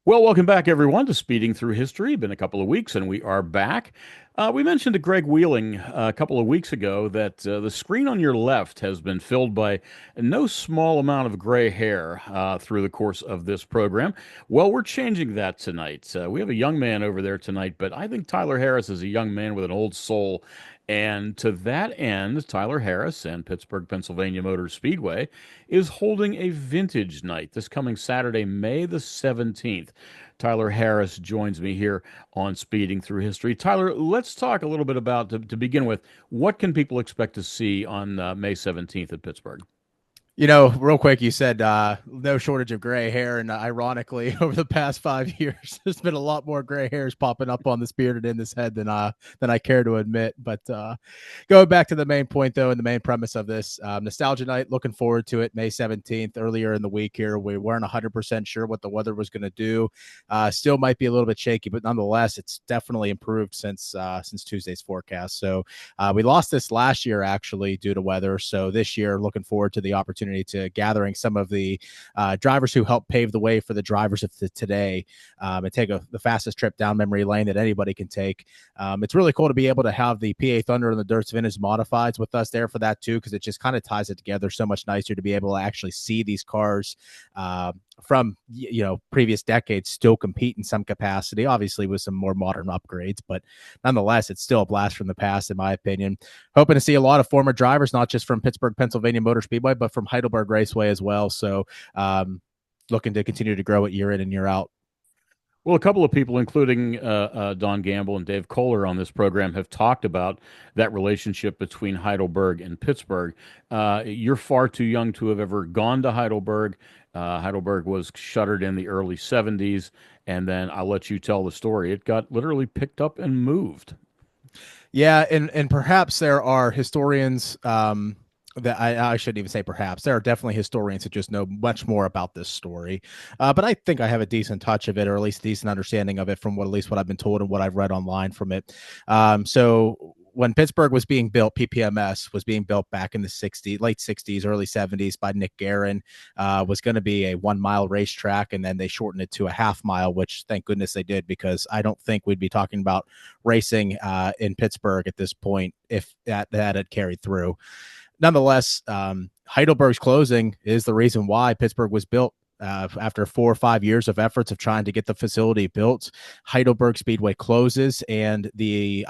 Well, welcome back, everyone, to Speeding Through History. Been a couple of weeks, and we are back. We mentioned to Greg Wheeling a couple of weeks ago that the screen on your left has been filled by no small amount of gray hair through the course of this program. Well, we're changing that tonight. We have a young man over there tonight, but I think Tyler Harris is a young man with an old soul. And to that end, Tyler Harris and Pittsburgh, Pennsylvania Motor Speedway is holding a vintage night this coming Saturday, May the 17th. Tyler Harris joins me here on Speeding Through History. Tyler, let's talk a little bit about, to begin with, what can people expect to see on May 17th at Pittsburgh? Real quick, you said no shortage of gray hair, and ironically, over the past 5 years, there's been a lot more gray hairs popping up on this beard and in this head than I care to admit. But going back to the main point, though, and the main premise of this nostalgia night, looking forward to it. May 17th, earlier in the week here, we weren't 100% sure what the weather was going to do. Still might be a little bit shaky, but nonetheless, it's definitely improved since Tuesday's forecast. So we lost this last year actually due to weather. So this year, looking forward to the opportunity to gathering some of the drivers who helped pave the way for the drivers of today and take the fastest trip down memory lane that anybody can take. It's really cool to be able to have the PA Thunder and the Dirt's Vintage Modifieds with us there for that too, because it just kind of ties it together so much nicer to be able to actually see these cars from previous decades still compete in some capacity, obviously with some more modern upgrades, but nonetheless it's still a blast from the past in my opinion. Hoping to see a lot of former drivers, not just from Pittsburgh Pennsylvania Motor Speedway, but from Heidelberg Raceway as well. So looking to continue to grow it year in and year out. Well, a couple of people, including Don Gamble and Dave Kohler on this program, have talked about that relationship between Heidelberg and Pittsburgh. You're far too young to have ever gone to Heidelberg. Heidelberg was shuttered in the early 70s, and then I'll let you tell the story. It got literally picked up and moved. Yeah, and perhaps there are historians that I shouldn't even say perhaps. There are definitely historians that just know much more about this story. But I think I have a decent touch of it, or at least a decent understanding of it from at least what I've been told and what I've read online from it. So when Pittsburgh was being built, PPMS was being built back in the late 60s, early 70s by Nick Guerin, was going to be a 1 mile racetrack. And then they shortened it to a half mile, which thank goodness they did, because I don't think we'd be talking about racing in Pittsburgh at this point if that had carried through. Nonetheless, Heidelberg's closing is the reason why Pittsburgh was built. After 4 or 5 years of efforts of trying to get the facility built, Heidelberg Speedway closes, and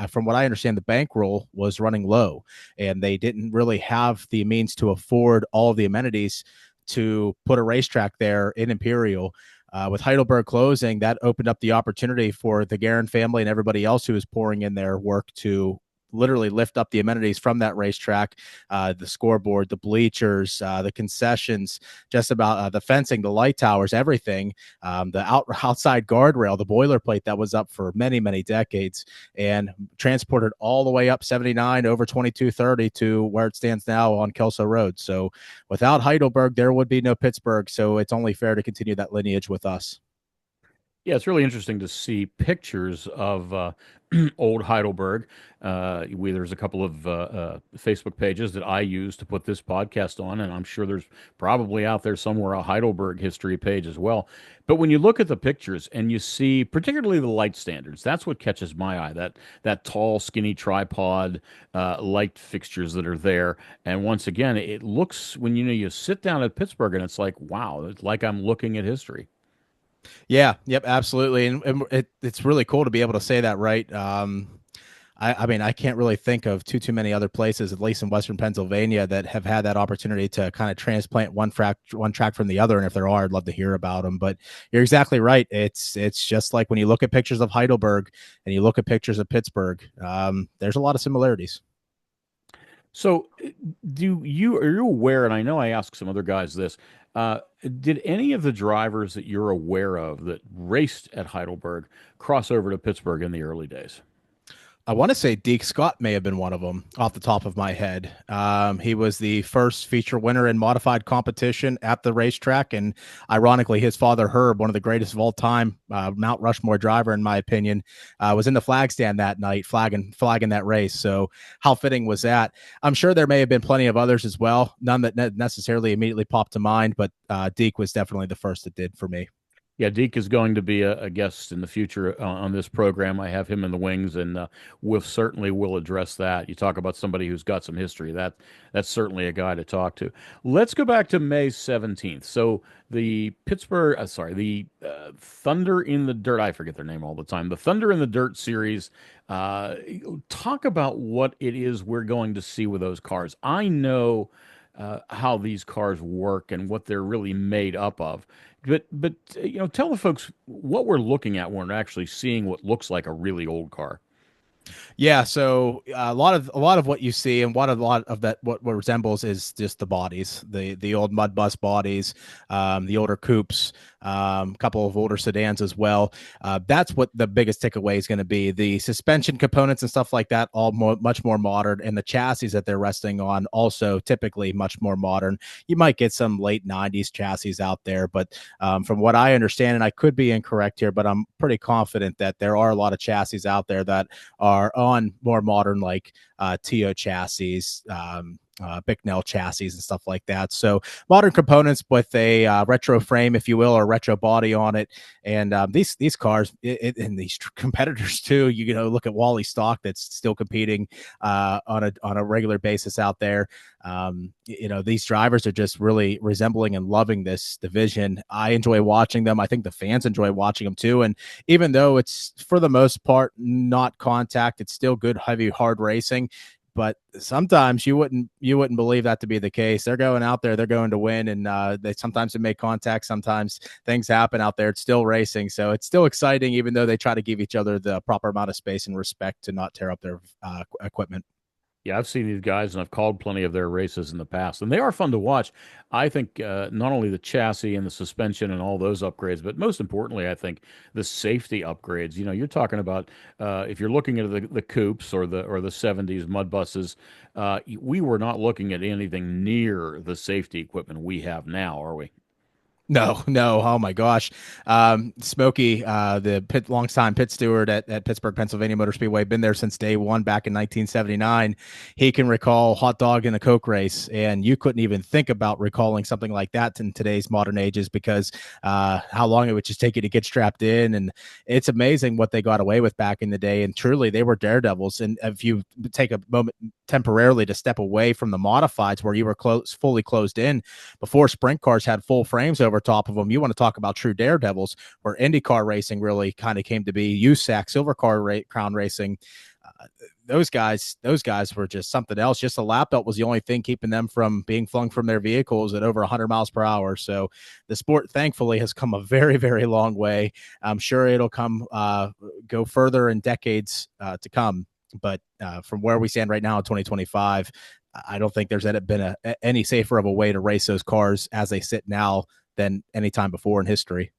from what I understand, the bankroll was running low, and they didn't really have the means to afford all of the amenities to put a racetrack there in Imperial. With Heidelberg closing, that opened up the opportunity for the Guerin family and everybody else who was pouring in their work to literally lift up the amenities from that racetrack, the scoreboard, the bleachers, the concessions, just about the fencing, the light towers, everything, the outside guardrail, the boilerplate that was up for many, many decades, and transported all the way up 79 over 2230 to where it stands now on Kelso Road. So without Heidelberg, there would be no Pittsburgh. So it's only fair to continue that lineage with us. Yeah, it's really interesting to see pictures of old Heidelberg. There's a couple of Facebook pages that I use to put this podcast on, and I'm sure there's probably out there somewhere a Heidelberg history page as well. But when you look at the pictures and you see, particularly the light standards, that's what catches my eye. That tall, skinny tripod light fixtures that are there. And once again, it looks when you sit down at Pittsburgh, and it's like, wow, it's like I'm looking at history. Yeah, yep, absolutely, and it's really cool to be able to say that, right? I mean, I can't really think of too many other places, at least in Western Pennsylvania, that have had that opportunity to kind of transplant one track from the other. And if there are, I'd love to hear about them. But you're exactly right. It's just like when you look at pictures of Heidelberg and you look at pictures of Pittsburgh, there's a lot of similarities. So, are you aware? And I know I asked some other guys this. Uh, did any of the drivers that you're aware of that raced at Heidelberg cross over to Pittsburgh in the early days? I want to say Deke Scott may have been one of them off the top of my head. He was the first feature winner in modified competition at the racetrack. And ironically, his father, Herb, one of the greatest of all time, Mount Rushmore driver, in my opinion, was in the flag stand that night, flagging that race. So how fitting was that? I'm sure there may have been plenty of others as well. None that necessarily immediately popped to mind, but Deke was definitely the first that did for me. Yeah, Deke is going to be a guest in the future on this program. I have him in the wings, and we'll certainly will address that. You talk about somebody who's got some history. That's certainly a guy to talk to. Let's go back to May 17th. So the Thunder in the Dirt. I forget their name all the time. The Thunder in the Dirt series. Uh, Talk about what it is we're going to see with those cars. I know how these cars work and what they're really made up of. But tell the folks what we're looking at when we're actually seeing what looks like a really old car. Yeah, so a lot of what you see and a lot of that what resembles is just the bodies, the old mud bus bodies, the older coupes, a couple of older sedans as well. That's what the biggest takeaway is going to be. The suspension components and stuff like that, much more modern, and the chassis that they're resting on also typically much more modern. You might get some late '90s chassis out there, but from what I understand, and I could be incorrect here, but I'm pretty confident that there are a lot of chassis out there that are on more modern, like TO chassis, Bicknell chassis and stuff like that. So modern components with a retro frame, if you will, or retro body on it. And these cars and these competitors too. Look at Wally Stock that's still competing on a regular basis out there. These drivers are just really resembling and loving this division. I enjoy watching them. I think the fans enjoy watching them too. And even though it's for the most part not contact, it's still good, heavy, hard racing. But sometimes you wouldn't believe that to be the case. They're going out there, they're going to win, and they make contact. Sometimes things happen out there. It's still racing, so it's still exciting, even though they try to give each other the proper amount of space and respect to not tear up their equipment. Yeah, I've seen these guys and I've called plenty of their races in the past, and they are fun to watch. I think not only the chassis and the suspension and all those upgrades, but most importantly, I think the safety upgrades. You're talking about if you're looking at the coupes or the '70s mud buses, we were not looking at anything near the safety equipment we have now, are we? No, no. Oh my gosh. Smokey, the longtime pit steward at Pittsburgh, Pennsylvania Motor Speedway, been there since day one back in 1979. He can recall hot dog in a Coke race, and you couldn't even think about recalling something like that in today's modern ages because how long it would just take you to get strapped in. And it's amazing what they got away with back in the day. And truly, they were daredevils. And if you take a moment temporarily to step away from the modifieds where you were fully closed in before sprint cars had full frames over top of them, you want to talk about true daredevils, where IndyCar racing really kind of came to be. USAC, Silver Crown Racing, those guys were just something else. Just a lap belt was the only thing keeping them from being flung from their vehicles at over 100 miles per hour. So the sport, thankfully, has come a very, very long way. I'm sure it'll go further in decades to come. But from where we stand right now in 2025, I don't think there's been any safer of a way to race those cars as they sit now than any time before in history.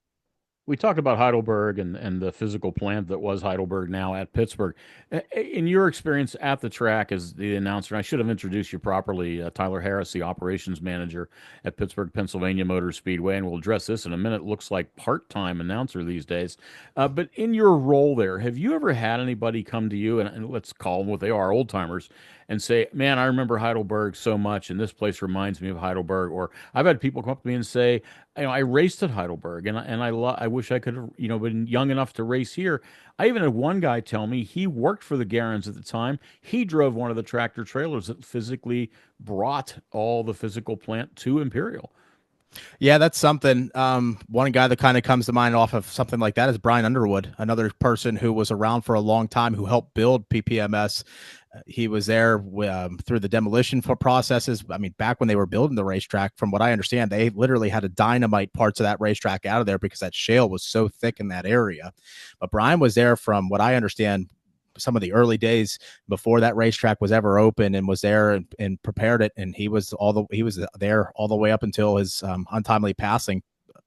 We talked about Heidelberg and the physical plant that was Heidelberg now at Pittsburgh. In your experience at the track as the announcer, and I should have introduced you properly, Tyler Harris, the operations manager at Pittsburgh, Pennsylvania Motor Speedway, and we'll address this in a minute. Looks like part-time announcer these days. But in your role there, have you ever had anybody come to you, and let's call them what they are, old-timers, and say, man, I remember Heidelberg so much, and this place reminds me of Heidelberg? Or I've had people come up to me and say, I raced at Heidelberg, and I wish I could have been young enough to race here. I even had one guy tell me he worked for the Garans at the time. He drove one of the tractor trailers that physically brought all the physical plant to Imperial. Yeah, that's something. One guy that kind of comes to mind off of something like that is Brian Underwood, another person who was around for a long time who helped build PPMS. He was there through the demolition for processes. I mean, back when they were building the racetrack, from what I understand, they literally had to dynamite parts of that racetrack out of there because that shale was so thick in that area. But Brian was there from what I understand some of the early days before that racetrack was ever open, and was there and prepared it. And he was there all the way up until his untimely passing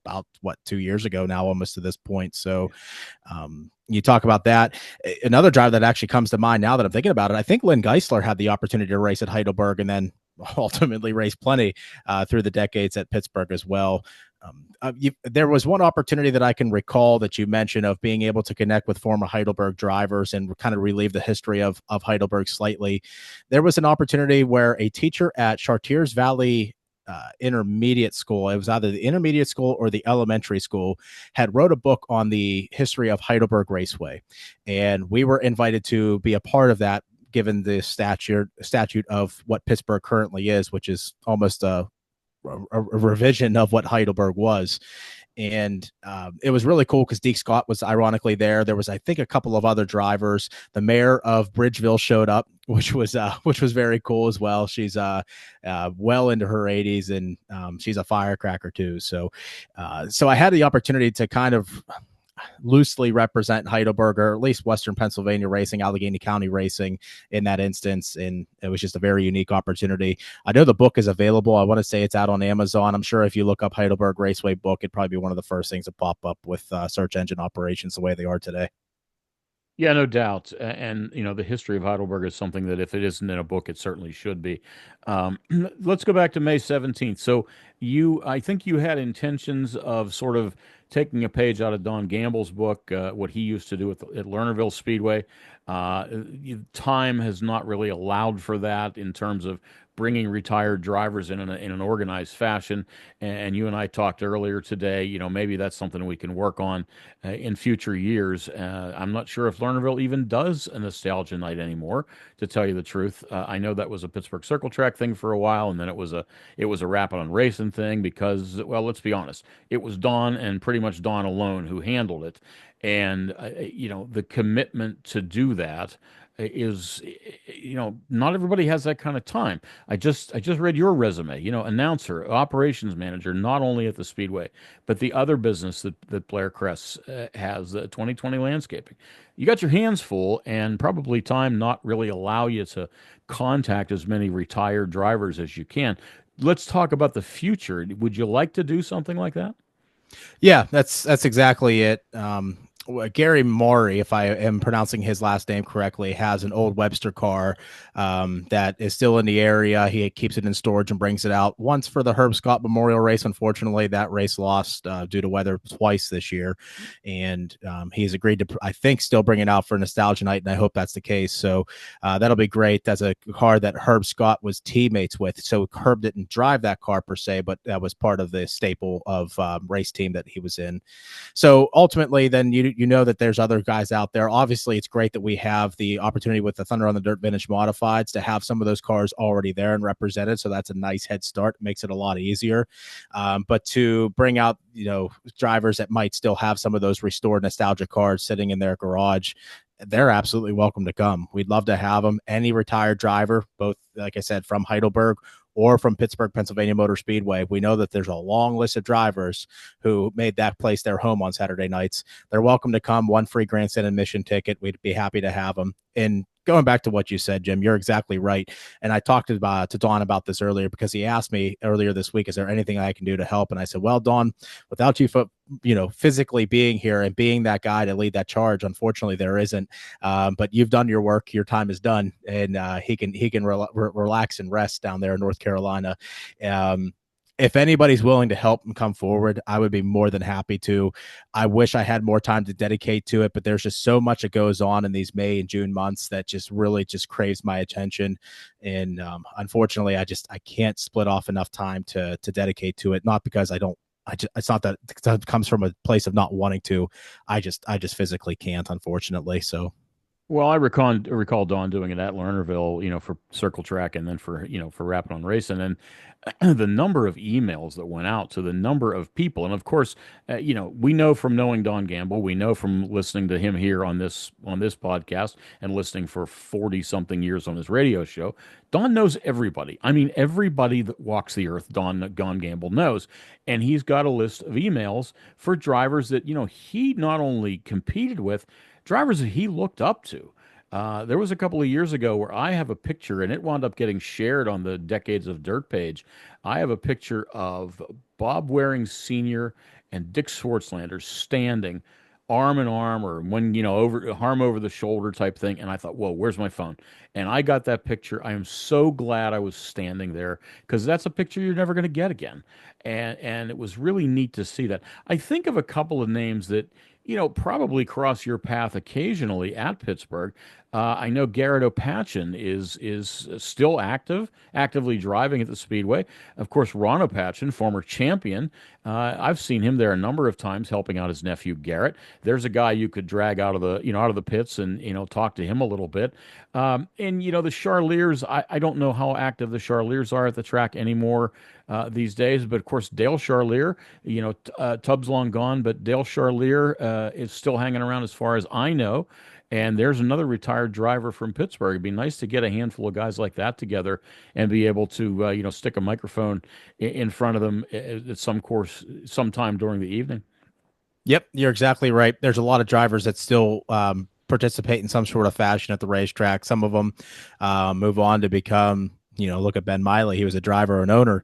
about 2 years ago now, almost to this point. So you talk about that. Another driver that actually comes to mind now that I'm thinking about it, I think Lynn Geisler had the opportunity to race at Heidelberg and then ultimately race plenty through the decades at Pittsburgh as well. There was one opportunity that I can recall that you mentioned of being able to connect with former Heidelberg drivers and kind of relieve the history of Heidelberg slightly. There was an opportunity where a teacher at Chartiers Valley intermediate school. It was either the intermediate school or the elementary school had wrote a book on the history of Heidelberg Raceway, and we were invited to be a part of that, given the statute of what Pittsburgh currently is, which is almost a revision of what Heidelberg was. And it was really cool because Deke Scott was ironically there. There was, I think, a couple of other drivers. The mayor of Bridgeville showed up, which was very cool as well. She's well into her 80s, and she's a firecracker too. So I had the opportunity to kind of loosely represent Heidelberg, or at least Western Pennsylvania racing, Allegheny County racing in that instance. And it was just a very unique opportunity. I know the book is available. I want to say it's out on Amazon. I'm sure if you look up Heidelberg Raceway book, it'd probably be one of the first things to pop up with search engine operations the way they are today. Yeah, no doubt. And, the history of Heidelberg is something that if it isn't in a book, it certainly should be. Let's go back to May 17th. So I think you had intentions of sort of taking a page out of Don Gamble's book, what he used to do at Lernerville Speedway. Time has not really allowed for that in terms of bringing retired drivers in an organized fashion. And you and I talked earlier today, maybe that's something we can work on in future years. I'm not sure if Lernerville even does a nostalgia night anymore, to tell you the truth. I know that was a Pittsburgh Circle Track thing for a while, and then it was a Rapid on Racing thing because, well, let's be honest, it was Don and pretty much Don alone who handled it. And the commitment to do that is, not everybody has that kind of time. I just read your resume, announcer, operations manager, not only at the Speedway, but the other business that Blair Kress has, 2020 Landscaping. You got your hands full, and probably time not really allow you to contact as many retired drivers as you can. Let's talk about the future. Would you like to do something like that? Yeah, that's exactly it. Gary Maury, if I am pronouncing his last name correctly, has an old Webster car that is still in the area. He keeps it in storage and brings it out once for the Herb Scott Memorial Race. Unfortunately, that race lost due to weather twice this year, and he's agreed to, I think, still bring it out for Nostalgia Night, and I hope that's the case. So that'll be great. That's a car that Herb Scott was teammates with. So Herb didn't drive that car per se, but that was part of the staple of race team that he was in. So ultimately, then you know that there's other guys out there. Obviously, it's great that we have the opportunity with the Thunder on the Dirt Vintage Modifieds to have some of those cars already there and represented. So that's a nice head start. It makes it a lot easier. But to bring out, drivers that might still have some of those restored nostalgia cars sitting in their garage, they're absolutely welcome to come. We'd love to have them. Any retired driver, both, like I said, from Heidelberg or from Pittsburgh, Pennsylvania Motor Speedway. We know that there's a long list of drivers who made that place their home on Saturday nights. They're welcome to come. One free grandstand admission ticket. We'd be happy to have them. And going back to what you said, Jim, you're exactly right. And I talked to Don about this earlier because he asked me earlier this week, is there anything I can do to help? And I said, well, Don, without you physically being here and being that guy to lead that charge, unfortunately there isn't. But you've done your work. Your time is done, and he can relax and rest down there in North Carolina. If anybody's willing to help and come forward, I would be more than happy to. I wish I had more time to dedicate to it, but there's just so much that goes on in these May and June months that just really just craves my attention. And unfortunately, I can't split off enough time to dedicate to it. Not because it's not that it comes from a place of not wanting to. I just physically can't, unfortunately. So. Well, I recall Don doing it at Lernerville, for Circle Track and then for Rapid on Racing, and the number of emails that went out to the number of people, and of course, we know from knowing Don Gamble, we know from listening to him here on this podcast and listening for 40 something years on his radio show. Don knows everybody. I mean, everybody that walks the earth, Don Gamble knows, and he's got a list of emails for drivers that he not only competed with, drivers that he looked up to. There was a couple of years ago where I have a picture, and it wound up getting shared on the Decades of Dirt page. I have a picture of Bob Waring Sr. and Dick Swartzlander standing arm in arm, or when, over arm over the shoulder type thing. And I thought, whoa, where's my phone? And I got that picture. I am so glad I was standing there because that's a picture you're never going to get again. and it was really neat to see that. I think of a couple of names that probably cross your path occasionally at Pittsburgh. I know Garrett Opachin is still actively driving at the Speedway. Of course, Ron Opachin, former champion. I've seen him there a number of times helping out his nephew Garrett. There's a guy you could drag out of the pits and talk to him a little bit. And the Charliers, I don't know how active the Charliers are at the track anymore these days, but of course Dale Charlier, Tubbs long gone, but Dale Charlier is still hanging around as far as I know. And there's another retired driver from Pittsburgh. It'd be nice to get a handful of guys like that together and be able to, stick a microphone in front of them at some course, sometime during the evening. Yep, you're exactly right. There's a lot of drivers that still participate in some sort of fashion at the racetrack. Some of them move on to become, look at Ben Miley. He was a driver and owner.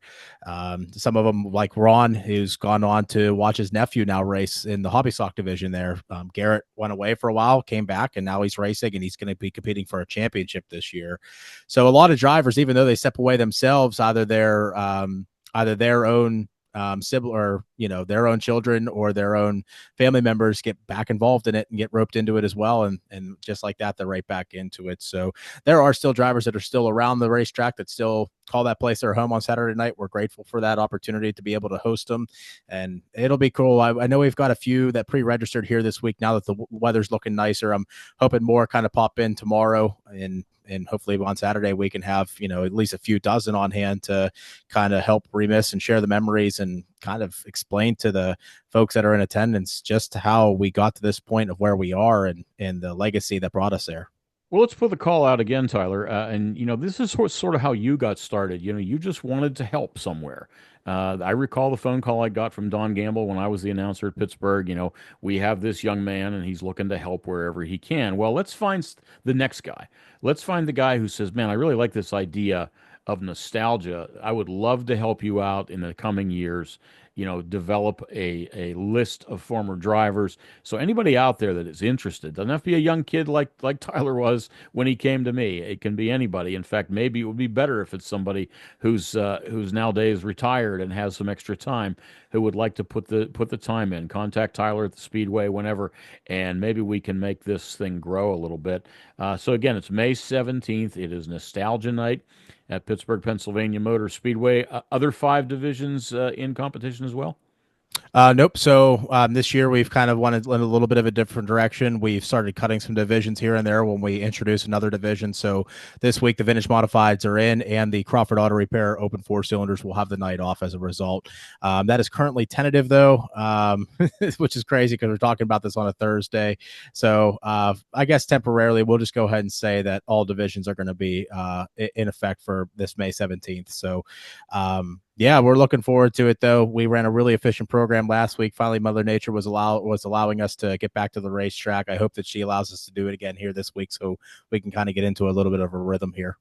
Some of them, like Ron, who's gone on to watch his nephew now race in the hobby stock division there. Garrett went away for a while, came back, and now he's racing, and he's going to be competing for a championship this year. So a lot of drivers, even though they step away themselves, either their own sibling, or their own children or their own family members get back involved in it and get roped into it as well, and just like that, they're right back into it. So there are still drivers that are still around the racetrack that still call that place their home on Saturday night. We're grateful for that opportunity to be able to host them, and it'll be cool. I know we've got a few that pre-registered here this week. Now that the weather's looking nicer, I'm hoping more kind of pop in tomorrow, and hopefully on Saturday we can have at least a few dozen on hand to kind of help reminisce and share the memories and kind of explain to the folks that are in attendance just how we got to this point of where we are and the legacy that brought us there. Well, let's put the call out again, Tyler. And this is sort of how you got started. You just wanted to help somewhere. I recall the phone call I got from Don Gamble when I was the announcer at Pittsburgh. We have this young man and he's looking to help wherever he can. Well, let's find the next guy. Let's find the guy who says, man, I really like this idea of nostalgia. I would love to help you out in the coming years. Develop a list of former drivers. So anybody out there that is interested, doesn't have to be a young kid like Tyler was when he came to me. It can be anybody. In fact, maybe it would be better if it's somebody who's nowadays retired and has some extra time, who would like to put the time in. Contact Tyler at the Speedway whenever, and maybe we can make this thing grow a little bit. So again, it's May 17th. It is Nostalgia Night at Pittsburgh, Pennsylvania Motor Speedway. Other 5 divisions in competition as well? Nope. So this year we've kind of wanted a little bit of a different direction. We've started cutting some divisions here and there when we introduce another division. So this week the vintage modifieds are in, and the Crawford Auto Repair Open 4-cylinders will have the night off as a result. That is currently tentative though, which is crazy because we're talking about this on a Thursday. So I guess temporarily we'll just go ahead and say that all divisions are going to be in effect for this May 17th. So yeah, we're looking forward to it, though. We ran a really efficient program last week. Finally, Mother Nature was allowing us to get back to the racetrack. I hope that she allows us to do it again here this week, so we can kind of get into a little bit of a rhythm here.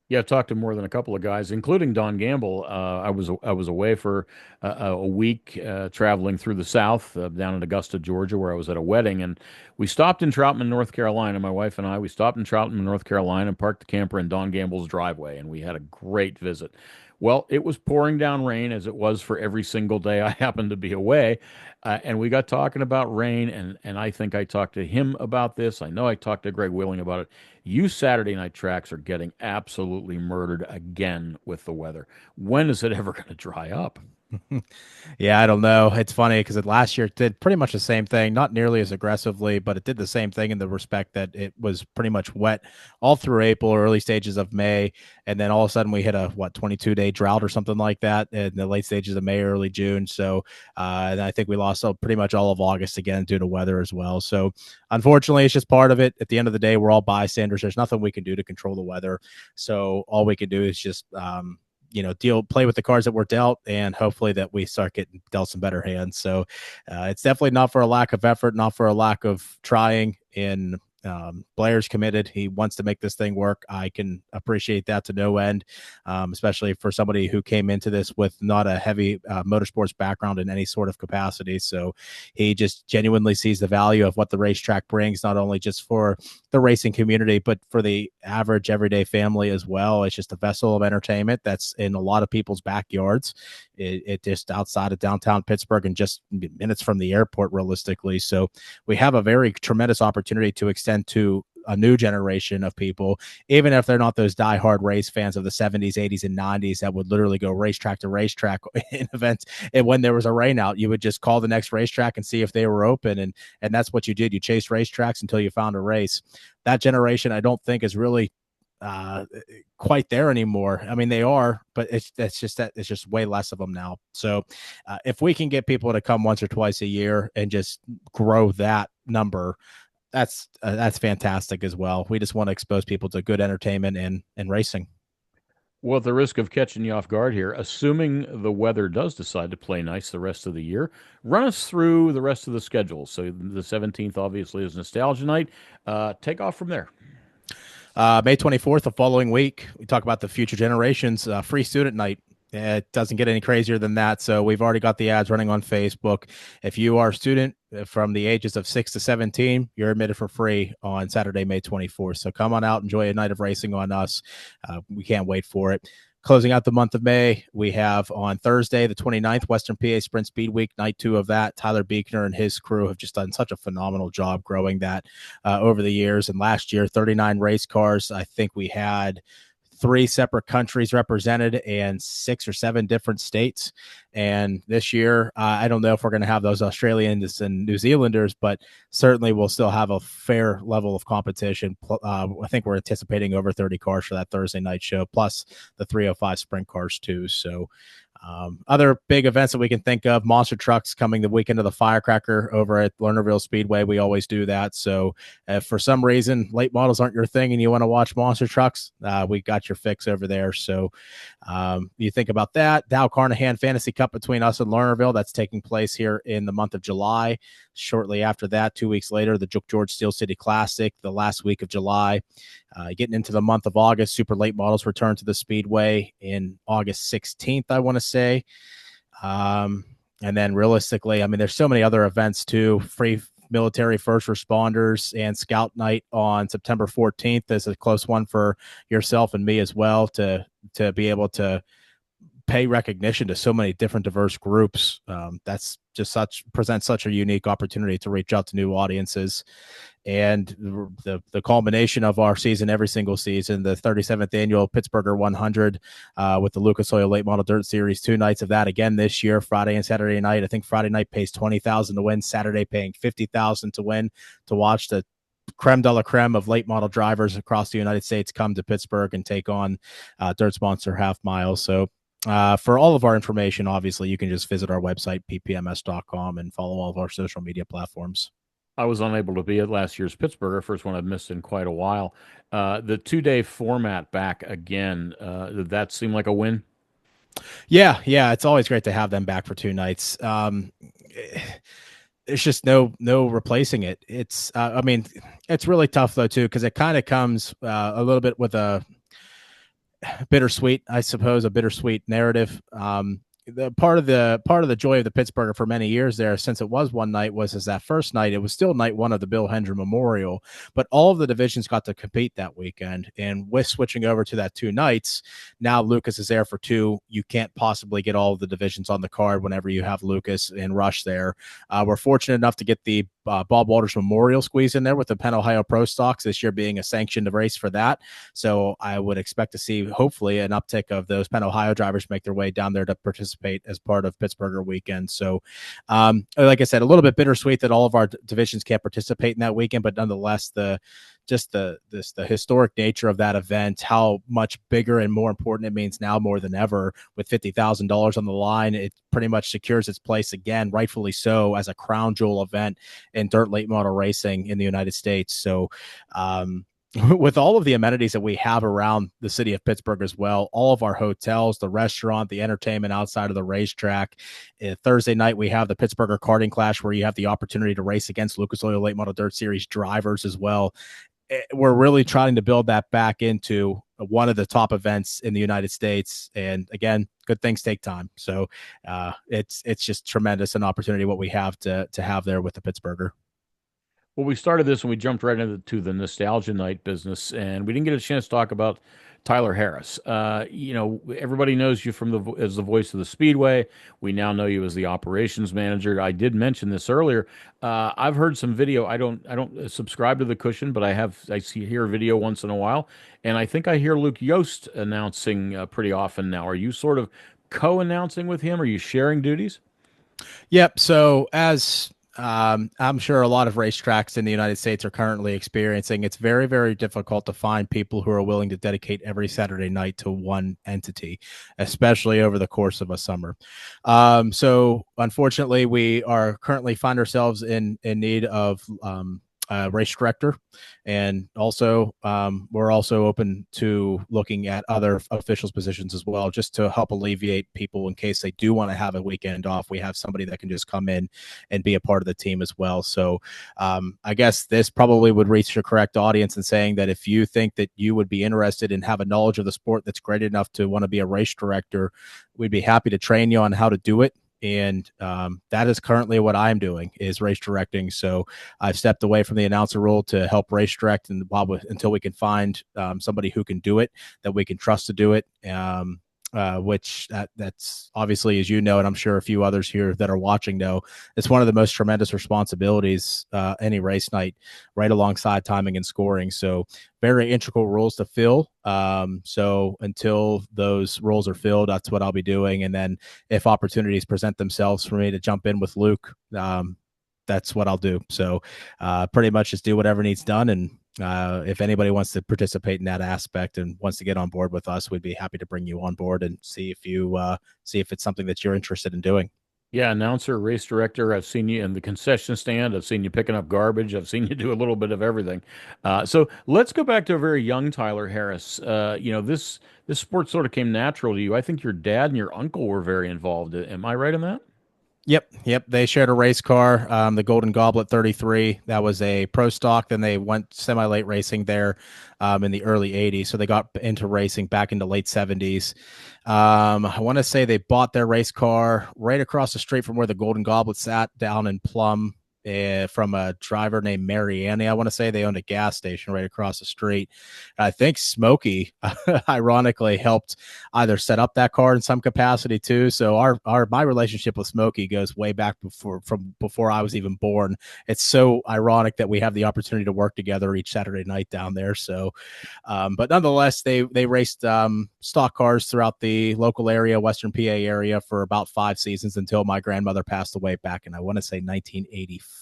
Yeah, I've talked to more than a couple of guys, including Don Gamble. I was away for a week traveling through the South, down in Augusta, Georgia, where I was at a wedding, and we stopped in Troutman, North Carolina. My wife and I, we stopped in Troutman, North Carolina, and parked the camper in Don Gamble's driveway, and we had a great visit. Well, it was pouring down rain, as it was for every single day I happened to be away. And we got talking about rain, and I think I talked to him about this. I know I talked to Greg Wheeling about it. You Saturday night tracks are getting absolutely murdered again with the weather. When is it ever going to dry up? Yeah, I don't know. It's funny because last year it did pretty much the same thing, not nearly as aggressively, but it did the same thing in the respect that it was pretty much wet all through April, early stages of May, and then all of a sudden we hit a 22-day drought or something like that in the late stages of May, early June. So and I think we lost pretty much all of August again due to weather as well. So unfortunately, it's just part of it. At the end of the day, we're all bystanders. There's nothing we can do to control the weather. So all we can do is just play with the cards that we're dealt, and hopefully that we start getting dealt some better hands. So it's definitely not for a lack of effort, not for a lack of trying in Blair's committed. He wants to make this thing work. I can appreciate that to no end, especially for somebody who came into this with not a heavy motorsports background in any sort of capacity. So he just genuinely sees the value of what the racetrack brings, not only just for the racing community, but for the average everyday family as well. It's just a vessel of entertainment that's in a lot of people's backyards. It just outside of downtown Pittsburgh and just minutes from the airport, realistically. So we have a very tremendous opportunity to extend to a new generation of people, even if they're not those diehard race fans of the 70s, 80s, and 90s that would literally go racetrack to racetrack in events. And when there was a rain out, you would just call the next racetrack and see if they were open. And that's what you did. You chased racetracks until you found a race. That generation, I don't think, is really quite there anymore. I mean, they are, but it's just way less of them now. So if we can get people to come once or twice a year and just grow that number, that's fantastic as well. We just want to expose people to good entertainment and racing. Well, at the risk of catching you off guard here, assuming the weather does decide to play nice the rest of the year, run us through the rest of the schedule. So the 17th obviously is Nostalgia Night. Take off from there. May 24th, the following week, we talk about the future generations, free student night. It doesn't get any crazier than that. So we've already got the ads running on Facebook. If you are a student from the ages of 6 to 17, you're admitted for free on Saturday, May 24th. So come on out, enjoy a night of racing on us. We can't wait for it. Closing out the month of May, we have on Thursday, the 29th, Western PA Sprint Speed Week, night 2 of that. Tyler Buechner and his crew have just done such a phenomenal job growing that over the years. And last year, 39 race cars. I think we had 3 separate countries represented and 6 or 7 different states. And this year, I don't know if we're going to have those Australians and New Zealanders, but certainly we'll still have a fair level of competition. I think we're anticipating over 30 cars for that Thursday night show, plus the 305 sprint cars too. So other big events that we can think of, monster trucks coming the weekend of the Firecracker over at Lernerville Speedway. We always do that. So if for some reason late models aren't your thing and you want to watch monster trucks, we got your fix over there. So you think about that. Dow Carnahan Fantasy Cup between us and Lernerville, that's taking place here in the month of July. Shortly after that, 2 weeks later, the Duke George Steel City Classic, the last week of July. Getting into the month of August, super late models return to the Speedway in August 16th, I want to say. And then realistically, I mean, there's so many other events too. Free military first responders and Scout Night on September 14th is a close one for yourself and me as well to be able to pay recognition to so many different diverse groups. That's just presents such a unique opportunity to reach out to new audiences. And the culmination of our season, every single season, the 37th annual Pittsburgher 100 with the Lucas Oil Late Model Dirt Series, 2 nights of that again this year, Friday and Saturday night. I think Friday night pays $20,000 to win, Saturday paying $50,000 to win, to watch the creme de la creme of late model drivers across the United States come to Pittsburgh and take on Dirt's Monster Half Mile. So for all of our information, obviously, you can just visit our website, ppms.com, and follow all of our social media platforms. I was unable to be at last year's Pittsburgher, first one I've missed in quite a while. The 2-day format back again, did that seem like a win? Yeah, it's always great to have them back for 2 nights. There's just no replacing it. It's I mean, it's really tough though too, because it kind of comes a little bit with a bittersweet, I suppose, a bittersweet narrative. The part of the joy of the Pittsburgher for many years there, since it was one night, was as that first night, it was still night 1 of the Bill Hendren Memorial, but all of the divisions got to compete that weekend. And with switching over to that 2 nights, now Lucas is there for 2. You can't possibly get all of the divisions on the card whenever you have Lucas and Rush there. We're fortunate enough to get the Bob Walters Memorial squeeze in there with the Penn Ohio Pro Stocks this year being a sanctioned race for that. So I would expect to see hopefully an uptick of those Penn Ohio drivers make their way down there to participate as part of Pittsburgher weekend. So like I said, a little bit bittersweet that all of our divisions can't participate in that weekend, but nonetheless, the historic nature of that event, how much bigger and more important it means now more than ever with $50,000 on the line. It pretty much secures its place again, rightfully so, as a crown jewel event in dirt late model racing in the United States. So with all of the amenities that we have around the city of Pittsburgh as well, all of our hotels, the restaurant, the entertainment outside of the racetrack. Thursday night, we have the Pittsburgher Karting Clash where you have the opportunity to race against Lucas Oil Late Model Dirt Series drivers as well. We're really trying to build that back into one of the top events in the United States. And again, good things take time. So it's just tremendous an opportunity what we have to have there with the Pittsburgher. Well, we started this and we jumped right into the nostalgia night business, and we didn't get a chance to talk about Tyler Harris. Everybody knows you from as the voice of the Speedway. We now know you as the operations manager. I did mention this earlier. I've heard some video. I don't subscribe to the cushion, but hear video once in a while, and I think I hear Luke Yost announcing pretty often now. Are you sort of co-announcing with him? Are you sharing duties? Yep. So as I'm sure a lot of racetracks in the United States are currently experiencing, it's very, very difficult to find people who are willing to dedicate every Saturday night to one entity, especially over the course of a summer. So unfortunately, we are currently find ourselves in need of race director, and also we're also open to looking at other officials positions as well, just to help alleviate people in case they do want to have a weekend off. We have somebody that can just come in and be a part of the team as well. So I guess this probably would reach the correct audience in saying that if you think that you would be interested and have a knowledge of the sport that's great enough to want to be a race director, we'd be happy to train you on how to do it. And that is currently what I'm doing, is race directing. So I've stepped away from the announcer role to help race direct, and until we can find somebody who can do it, that we can trust to do it. Which that's obviously, as you know, and I'm sure a few others here that are watching know, it's one of the most tremendous responsibilities any race night, right alongside timing and scoring. So very integral roles to fill. So until those roles are filled, that's what I'll be doing. And then if opportunities present themselves for me to jump in with Luke, that's what I'll do. So pretty much just do whatever needs done. And if anybody wants to participate in that aspect and wants to get on board with us, we'd be happy to bring you on board and see if it's something that you're interested in doing. Yeah, announcer, race director. I've seen you in the concession stand. I've seen you picking up garbage. I've seen you do a little bit of everything. So let's go back to a very young Tyler Harris. This sport sort of came natural to you. I think your dad and your uncle were very involved. Am I right in that? Yep. They shared a race car, the Golden Goblet 33. That was a pro stock. Then they went semi-late racing there in the early 80s. So they got into racing back in the late 70s. I want to say they bought their race car right across the street from where the Golden Goblet sat, down in Plum, from a driver named Mariani. I want to say they owned a gas station right across the street. I think Smokey, ironically, helped either set up that car in some capacity too. So my relationship with Smokey goes way back before I was even born. It's so ironic that we have the opportunity to work together each Saturday night down there. So, but nonetheless, they raced stock cars throughout the local area, Western PA area, for about 5 seasons until my grandmother passed away back in, I want to say, 1985.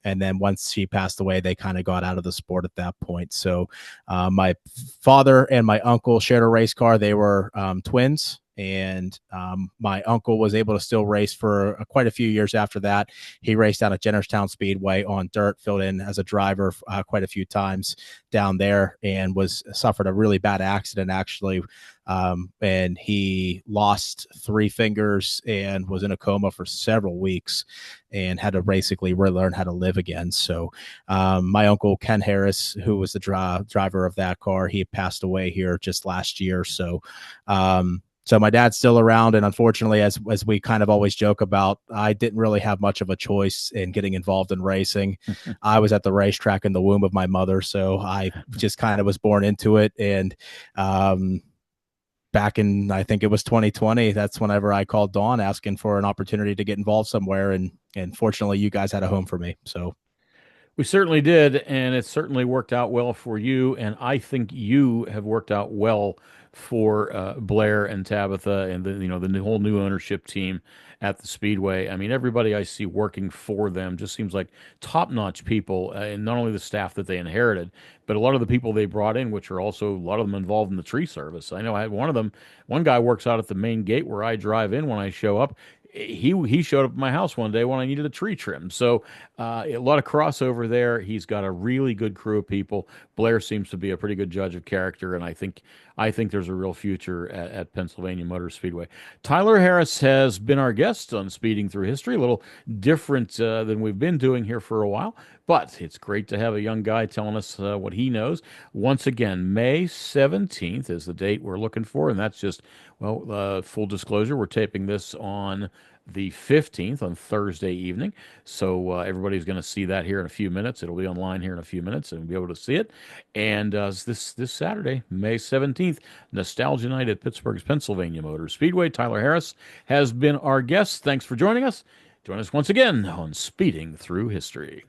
And then once she passed away, they kind of got out of the sport at that point. So my father and my uncle shared a race car. They were twins. And my uncle was able to still race for quite a few years after that. He raced down at Jennerstown Speedway on dirt, filled in as a driver quite a few times down there, and suffered a really bad accident, actually. And he lost 3 fingers and was in a coma for several weeks and had to basically relearn how to live again. So my uncle, Ken Harris, who was the driver of that car, he passed away here just last year. So my dad's still around, and unfortunately, as we kind of always joke about, I didn't really have much of a choice in getting involved in racing. I was at the racetrack in the womb of my mother, so I just kind of was born into it. And back in, I think it was 2020, that's whenever I called Dawn asking for an opportunity to get involved somewhere, and fortunately, you guys had a home for me. So We certainly did, and it certainly worked out well for you. And I think you have worked out well for Blair and Tabitha and the whole new ownership team at the Speedway. I mean, everybody I see working for them just seems like top-notch people, and not only the staff that they inherited, but a lot of the people they brought in, which are also a lot of them involved in the tree service. I know I had one of them. One guy works out at the main gate where I drive in when I show up. he showed up at my house one day when I needed a tree trim. So a lot of crossover there. He's got a really good crew of people. Blair seems to be a pretty good judge of character, and I think there's a real future at Pennsylvania Motor Speedway. Tyler Harris has been our guest on Speeding Through History, a little different than we've been doing here for a while, but it's great to have a young guy telling us what he knows. Once again, May 17th is the date we're looking for, and that's just, well, full disclosure, we're taping this on the 15th on Thursday evening. So everybody's going to see that here in a few minutes. It'll be online here in a few minutes and be able to see it. And this Saturday, May 17th, Nostalgia Night at Pittsburgh's Pennsylvania Motor Speedway. Tyler Harris has been our guest. Thanks for joining us. Join us once again on Speeding Through History.